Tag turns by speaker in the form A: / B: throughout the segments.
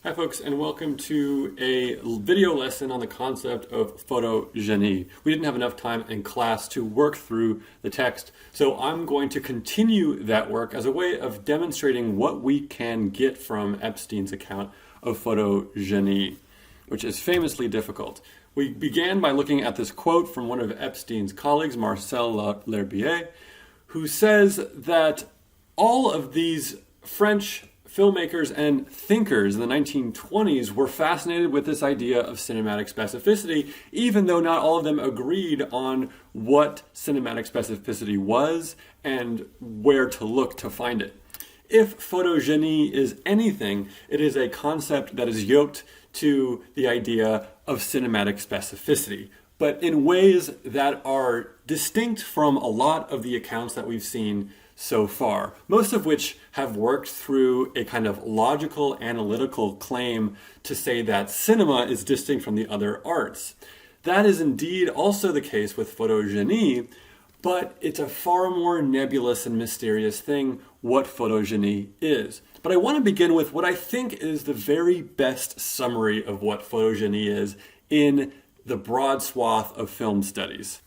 A: Hi folks, and welcome to a video lesson on the concept of photogenie. We didn't have enough time in class to work through the text, so I'm going to continue that work as a way of demonstrating what we can get from Epstein's account of photogenie, which is famously difficult. We began by looking at this quote from one of Epstein's colleagues, Marcel L'Herbier, who says that all of these French filmmakers and thinkers in the 1920s were fascinated with this idea of cinematic specificity, even though not all of them agreed on what cinematic specificity was and where to look to find it. If photogenie is anything, it is a concept that is yoked to the idea of cinematic specificity, but in ways that are distinct from a lot of the accounts that we've seen so far, most of which have worked through a kind of logical, analytical claim to say that cinema is distinct from the other arts. That is indeed also the case with photogenie, but it's a far more nebulous and mysterious thing what photogenie is. But I want to begin with what I think is the very best summary of what photogenie is in the broad swath of film studies.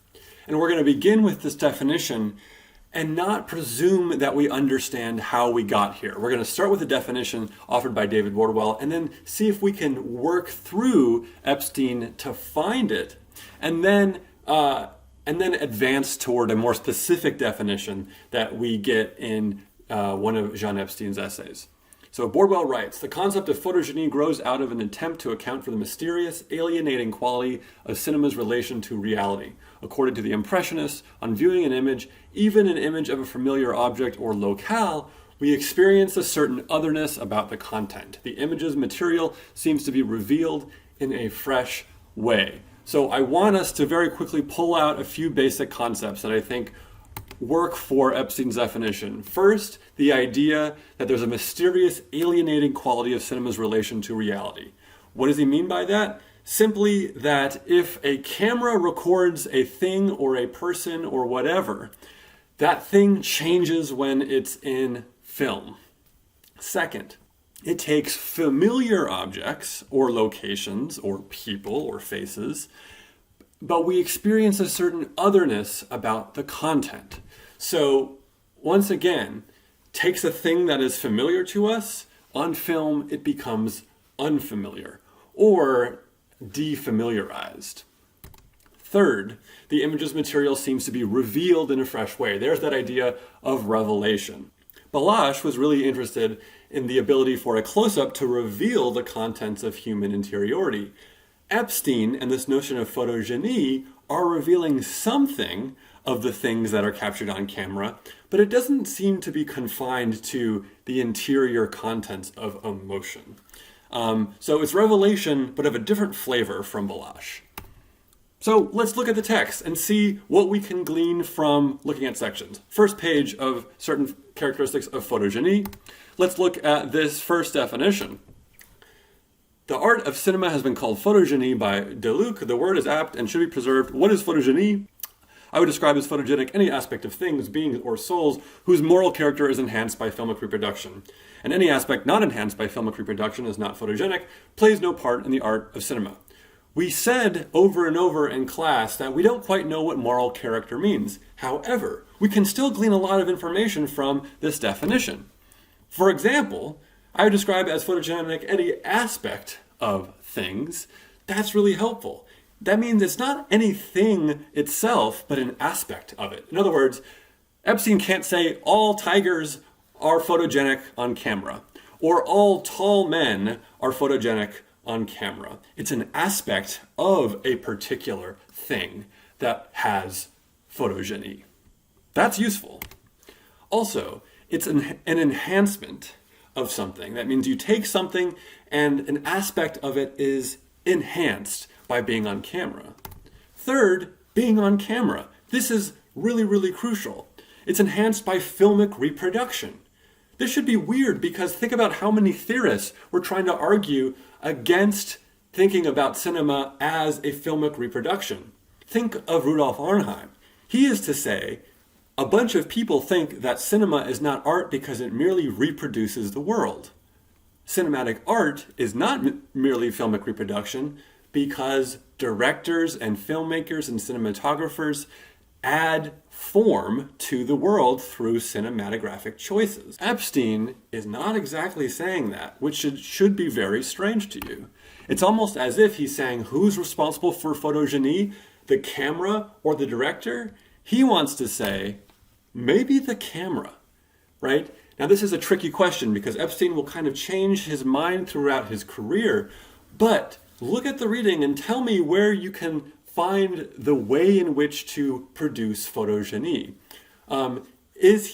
A: And we're going to begin with this definition and not presume that we understand how we got here. We're going to start with a definition offered by David Wardwell and then see if we can work through Epstein to find it, and then advance toward a more specific definition that we get in one of Jean Epstein's essays. So Wardwell writes, the concept of photogenie grows out of an attempt to account for the mysterious, alienating quality of cinema's relation to reality. According to the Impressionists, on viewing an image, even an image of a familiar object or locale, we experience a certain otherness about the content. The image's material seems to be revealed in a fresh way. So I want us to very quickly pull out a few basic concepts that I think work for Epstein's definition. First, the idea that there's a mysterious, alienating quality of cinema's relation to reality. What does he mean by that? Simply that if a camera records a thing or a person or whatever, that thing changes when it's in film. Second, it takes familiar objects or locations or people or faces, but we experience a certain otherness about the content. So, once again, takes a thing that is familiar to us, on film it becomes unfamiliar or defamiliarized. Third, the image's material seems to be revealed in a fresh way. There's that idea of revelation. Balázs was really interested in the ability for a close-up to reveal the contents of human interiority. Epstein and this notion of photogenie are revealing something of the things that are captured on camera, but it doesn't seem to be confined to the interior contents of emotion. So it's revelation, but of a different flavor from Balázs. So let's look at the text and see what we can glean from looking at sections. First page of Certain Characteristics of Photogenie. Let's look at this first definition. The art of cinema has been called photogenie by Deluc. The word is apt and should be preserved. What is photogenie? I would describe as photogenic any aspect of things, beings, or souls whose moral character is enhanced by filmic reproduction. And any aspect not enhanced by filmic reproduction is not photogenic, plays no part in the art of cinema. We said over and over in class that we don't quite know what moral character means. However, we can still glean a lot of information from this definition. For example, I would describe as photogenic any aspect of things. That's really helpful. That means it's not anything itself, but an aspect of it. In other words, Epstein can't say all tigers are photogenic on camera, or all tall men are photogenic on camera. It's an aspect of a particular thing that has photogenie. That's useful. Also, it's an enhancement of something. That means you take something and an aspect of it is enhanced by being on camera. Third, being on camera. This is really, really crucial. It's enhanced by filmic reproduction. This should be weird because think about how many theorists were trying to argue against thinking about cinema as a filmic reproduction. Think of Rudolf Arnheim. He is to say, a bunch of people think that cinema is not art because it merely reproduces the world. cinematic art is not merely filmic reproduction because directors and filmmakers and cinematographers add form to the world through cinematographic choices. Epstein is not exactly saying that, which should be very strange to you. It's almost as if he's saying who's responsible for photogeny, the camera or the director? He wants to say maybe the camera, right? Now this is a tricky question because Epstein will kind of change his mind throughout his career, but look at the reading and tell me where you can find the way in which to produce photogeny. Is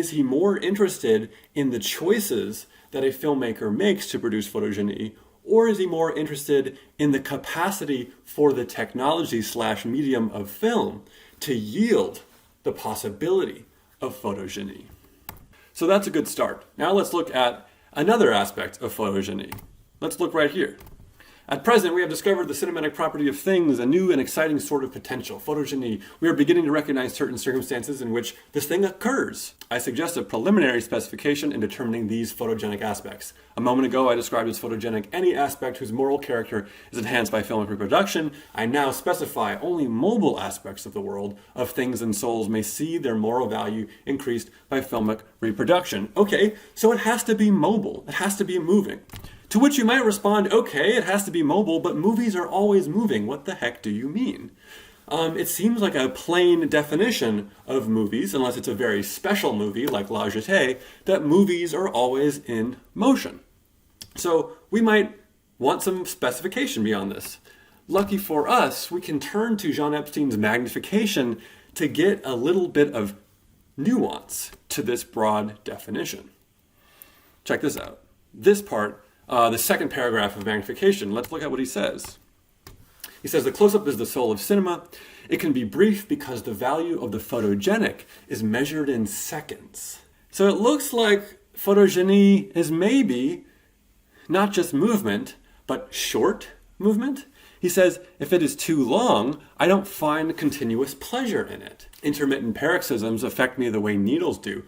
A: he more interested in the choices that a filmmaker makes to produce photogeny, or is he more interested in the capacity for the technology/medium of film to yield the possibility of photogeny? So that's a good start. Now let's look at another aspect of photogeny. Let's look right here. At present, we have discovered the cinematic property of things, a new and exciting sort of potential, photogeny. We are beginning to recognize certain circumstances in which this thing occurs. I suggest a preliminary specification in determining these photogenic aspects. A moment ago, I described as photogenic any aspect whose moral character is enhanced by filmic reproduction. I now specify only mobile aspects of the world of things and souls may see their moral value increased by filmic reproduction. Okay, so it has to be mobile. It has to be moving. To which you might respond, okay, it has to be mobile, but movies are always moving. What the heck do you mean? It seems like a plain definition of movies, unless it's a very special movie like La Jetée, that movies are always in motion. So we might want some specification beyond this. Lucky for us, we can turn to Jean Epstein's Magnification to get a little bit of nuance to this broad definition. Check this out. This part, the second paragraph of Magnification, let's look at what he says. He says, the close-up is the soul of cinema. It can be brief because the value of the photogenic is measured in seconds. So it looks like photogeny is maybe not just movement, but short movement. He says, if it is too long, I don't find continuous pleasure in it. Intermittent paroxysms affect me the way needles do.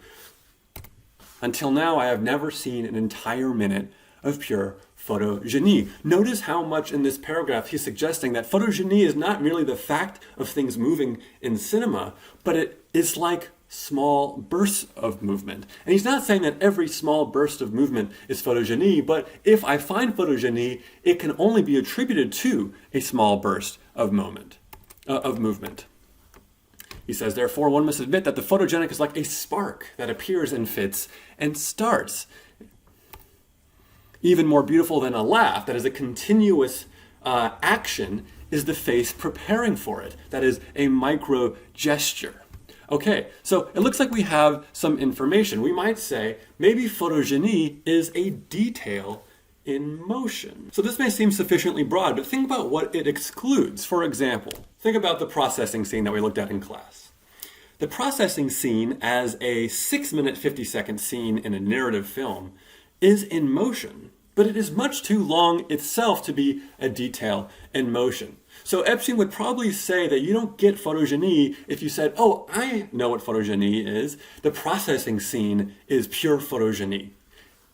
A: Until now, I have never seen an entire minute of pure photogeny. Notice how much in this paragraph he's suggesting that photogeny is not merely the fact of things moving in cinema, but it is like small bursts of movement. And he's not saying that every small burst of movement is photogeny, but if I find photogeny, it can only be attributed to a small burst of movement. He says, therefore, one must admit that the photogenic is like a spark that appears and fits and starts. Even more beautiful than a laugh, that is a continuous action, is the face preparing for it. That is a micro gesture. Okay, so it looks like we have some information. We might say maybe photogeny is a detail in motion. So this may seem sufficiently broad, but think about what it excludes. For example, think about the processing scene that we looked at in class. The processing scene as a 6-minute, 50-second scene in a narrative film is in motion, but it is much too long itself to be a detail in motion. So Epstein would probably say that you don't get photogeny if you said, oh, I know what photogeny is. The processing scene is pure photogeny.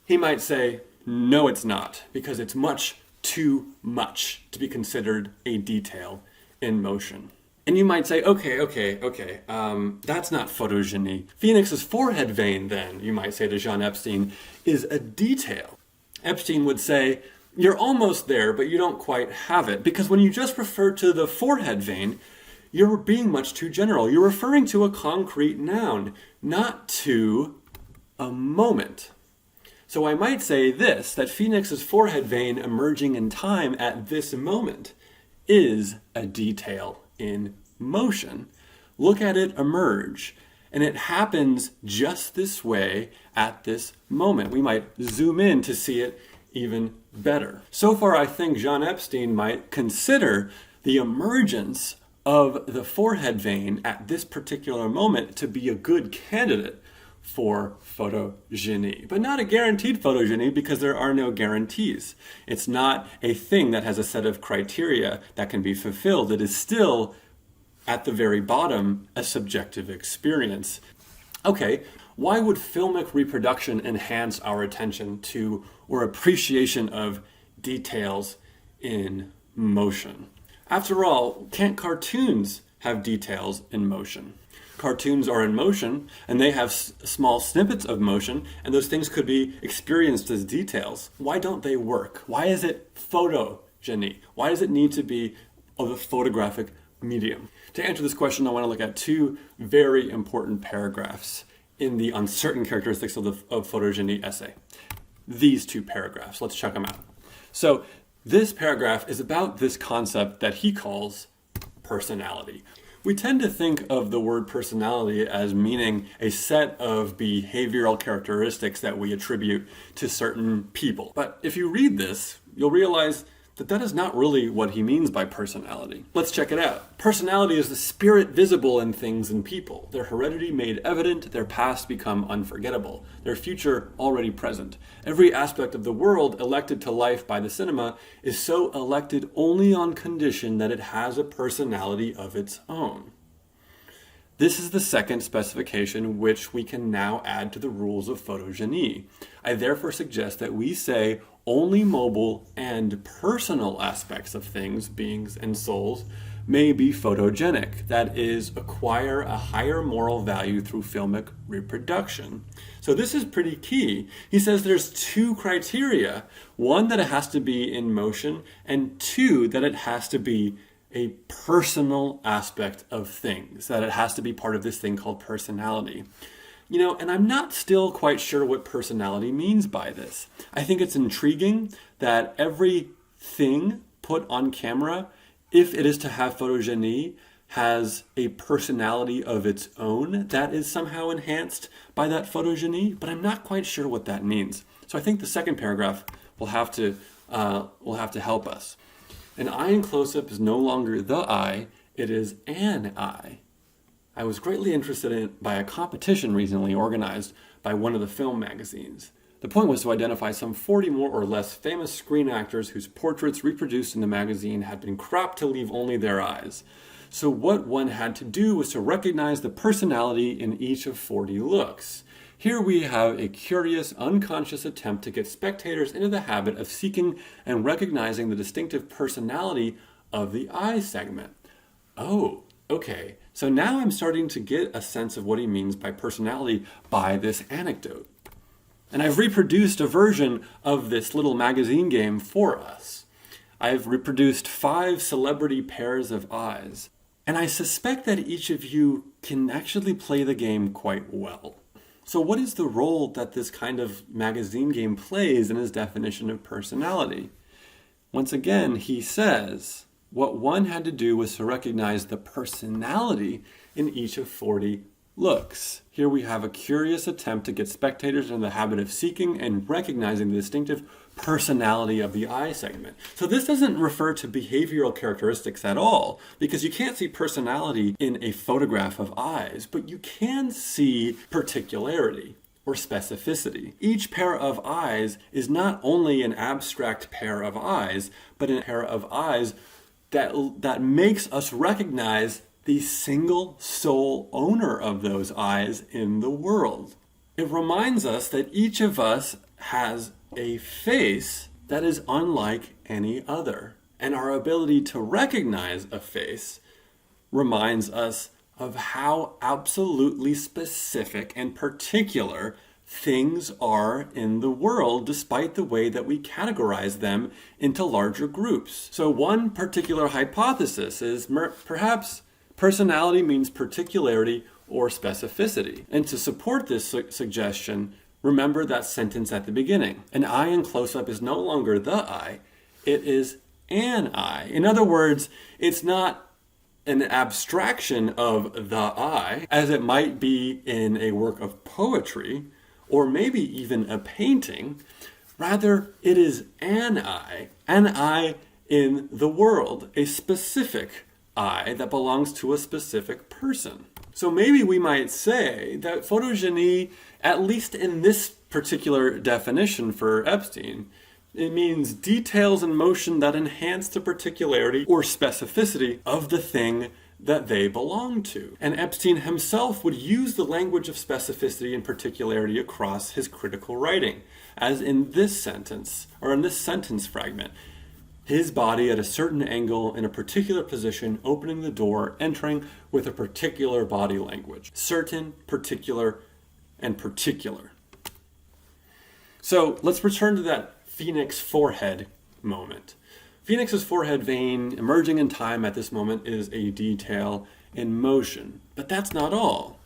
A: He might say, no, it's not, because it's much too much to be considered a detail in motion. And you might say, okay, that's not photogeny. Phoenix's forehead vein, then, you might say to Jean Epstein, is a detail. Epstein would say, you're almost there, but you don't quite have it. Because when you just refer to the forehead vein, you're being much too general. You're referring to a concrete noun, not to a moment. So I might say this, that Phoenix's forehead vein emerging in time at this moment is a detail in motion. Look at it emerge. And it happens just this way at this moment. We might zoom in to see it even better. So far, I think Jean Epstein might consider the emergence of the forehead vein at this particular moment to be a good candidate for photogeny, but not a guaranteed photogeny because there are no guarantees. It's not a thing that has a set of criteria that can be fulfilled. It is still, at the very bottom, a subjective experience. Okay, Why would filmic reproduction enhance our attention to or appreciation of details in motion? After all, can't cartoons have details in motion? Cartoons are in motion, and they have small snippets of motion, and those things could be experienced as details. Why don't they work? Why is it photogeny? Why does it need to be of a photographic medium? To answer this question, I want to look at two very important paragraphs in the Uncertain Characteristics of Photogenie essay. These two paragraphs, let's check them out. So this paragraph is about this concept that he calls personality. We tend to think of the word personality as meaning a set of behavioral characteristics that we attribute to certain people. But if you read this, you'll realize that that is not really what he means by personality. Let's check it out. Personality is the spirit visible in things and people, their heredity made evident, their past become unforgettable, their future already present. Every aspect of the world elected to life by the cinema is so elected only on condition that it has a personality of its own. This is the second specification which we can now add to the rules of photogeny. I therefore suggest that we say only mobile and personal aspects of things, beings, and souls may be photogenic, that is, acquire a higher moral value through filmic reproduction. So this is pretty key. He says there's two criteria. One, that it has to be in motion, and two, that it has to be a personal aspect of things, that it has to be part of this thing called personality. You know, and I'm not still quite sure what personality means by this. I think it's intriguing that everything put on camera, if it is to have photogeny, has a personality of its own that is somehow enhanced by that photogeny, but I'm not quite sure what that means. So I think the second paragraph will have to help us. An eye in close-up is no longer the eye, it is an eye. I was greatly interested by a competition recently organized by one of the film magazines. The point was to identify some 40 more or less famous screen actors whose portraits reproduced in the magazine had been cropped to leave only their eyes. So what one had to do was to recognize the personality in each of 40 looks. Here we have a curious, unconscious attempt to get spectators into the habit of seeking and recognizing the distinctive personality of the eye segment. Oh, okay, so now I'm starting to get a sense of what he means by personality by this anecdote. And I've reproduced a version of this little magazine game for us. I've reproduced 5 celebrity pairs of eyes. And I suspect that each of you can actually play the game quite well. So what is the role that this kind of magazine game plays in his definition of personality? Once again, he says, what one had to do was to recognize the personality in each of 40 looks. Here we have a curious attempt to get spectators in the habit of seeking and recognizing the distinctive personality of the eye segment. So this doesn't refer to behavioral characteristics at all, because you can't see personality in a photograph of eyes, but you can see particularity or specificity. Each pair of eyes is not only an abstract pair of eyes, but a pair of eyes that makes us recognize the single sole owner of those eyes in the world. It reminds us that each of us has a face that is unlike any other. And our ability to recognize a face reminds us of how absolutely specific and particular things are in the world, despite the way that we categorize them into larger groups. So one particular hypothesis is perhaps personality means particularity or specificity. And to support this suggestion, remember that sentence at the beginning. An eye in close-up is no longer the eye, it is an eye. In other words, it's not an abstraction of the eye, as it might be in a work of poetry, or maybe even a painting. Rather, it is an eye in the world, a specific eye that belongs to a specific person. So maybe we might say that photogeny, at least in this particular definition for Epstein, it means details in motion that enhance the particularity or specificity of the thing that they belong to. And Epstein himself would use the language of specificity and particularity across his critical writing, as in this sentence, or in this sentence fragment. His body at a certain angle in a particular position, opening the door, entering with a particular body language. Certain, particular, and particular. So let's return to that Phoenix forehead moment. Phoenix's forehead vein emerging in time at this moment is a detail in motion. But that's not all.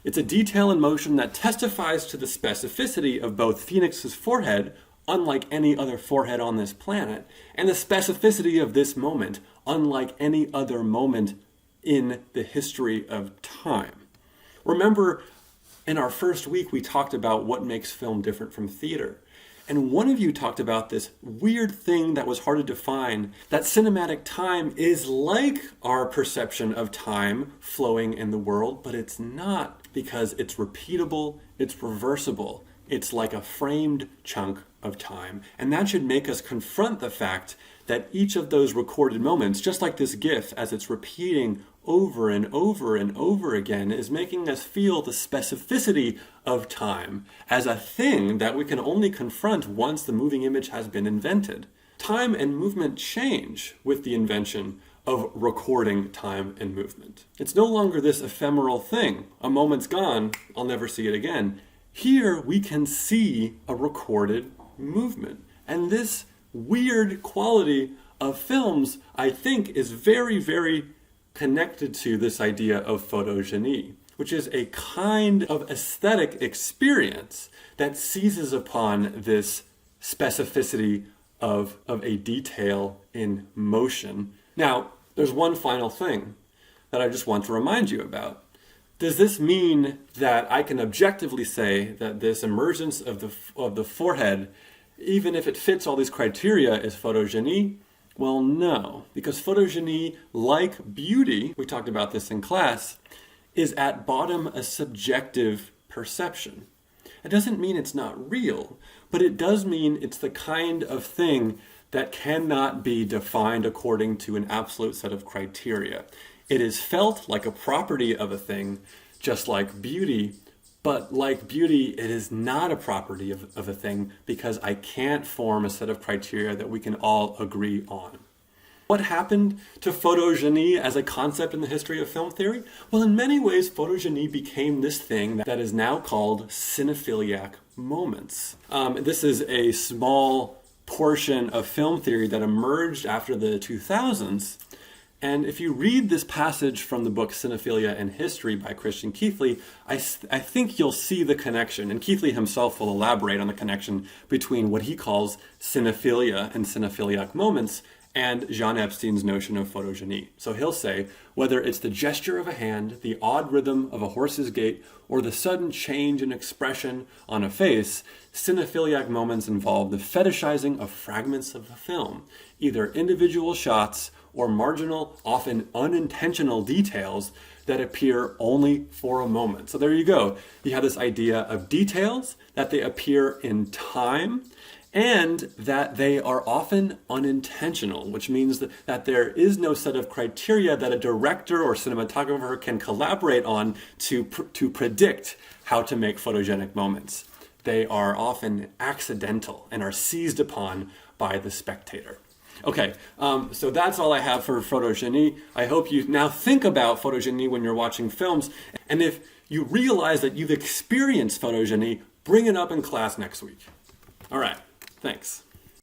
A: It's a detail in motion that testifies to the specificity of both Phoenix's forehead, unlike any other forehead on this planet, and the specificity of this moment, unlike any other moment in the history of time. Remember, in our first week, we talked about what makes film different from theater. And one of you talked about this weird thing that was hard to define, that cinematic time is like our perception of time flowing in the world, but it's not, because it's repeatable, it's reversible. It's like a framed chunk of time. And that should make us confront the fact that each of those recorded moments, just like this GIF, as it's repeating over and over and over again, is making us feel the specificity of time as a thing that we can only confront once the moving image has been invented. Time and movement change with the invention of recording time and movement. It's no longer this ephemeral thing. A moment's gone, I'll never see it again. Here we can see a recorded movement. And this weird quality of films, I think, is very, very connected to this idea of photogenie, which is a kind of aesthetic experience that seizes upon this specificity of a detail in motion. Now, there's one final thing that I just want to remind you about. Does this mean that I can objectively say that this emergence of the forehead, even if it fits all these criteria, is photogenie? Well, no, because photogenie, like beauty, we talked about this in class, is at bottom a subjective perception. It doesn't mean it's not real, but it does mean it's the kind of thing that cannot be defined according to an absolute set of criteria. It is felt like a property of a thing, just like beauty, but like beauty, it is not a property of a thing because I can't form a set of criteria that we can all agree on. What happened to photogenie as a concept in the history of film theory? Well, in many ways, photogenie became this thing that is now called cinephiliac moments. This is a small portion of film theory that emerged after the 2000s. And if you read this passage from the book Cinephilia and History by Christian Keithley, I think you'll see the connection. And Keithley himself will elaborate on the connection between what he calls cinephilia and cinephiliac moments and Jean Epstein's notion of photogenie. So he'll say, whether it's the gesture of a hand, the odd rhythm of a horse's gait, or the sudden change in expression on a face, cinephiliac moments involve the fetishizing of fragments of the film, either individual shots or marginal, often unintentional details that appear only for a moment. So there you go. You have this idea of details, that they appear in time, and that they are often unintentional, which means that there is no set of criteria that a director or cinematographer can collaborate on to predict how to make photogenic moments. They are often accidental and are seized upon by the spectator. Okay, so that's all I have for photogenie. I hope you now think about photogenie when you're watching films. And if you realize that you've experienced photogenie, bring it up in class next week. All right, thanks.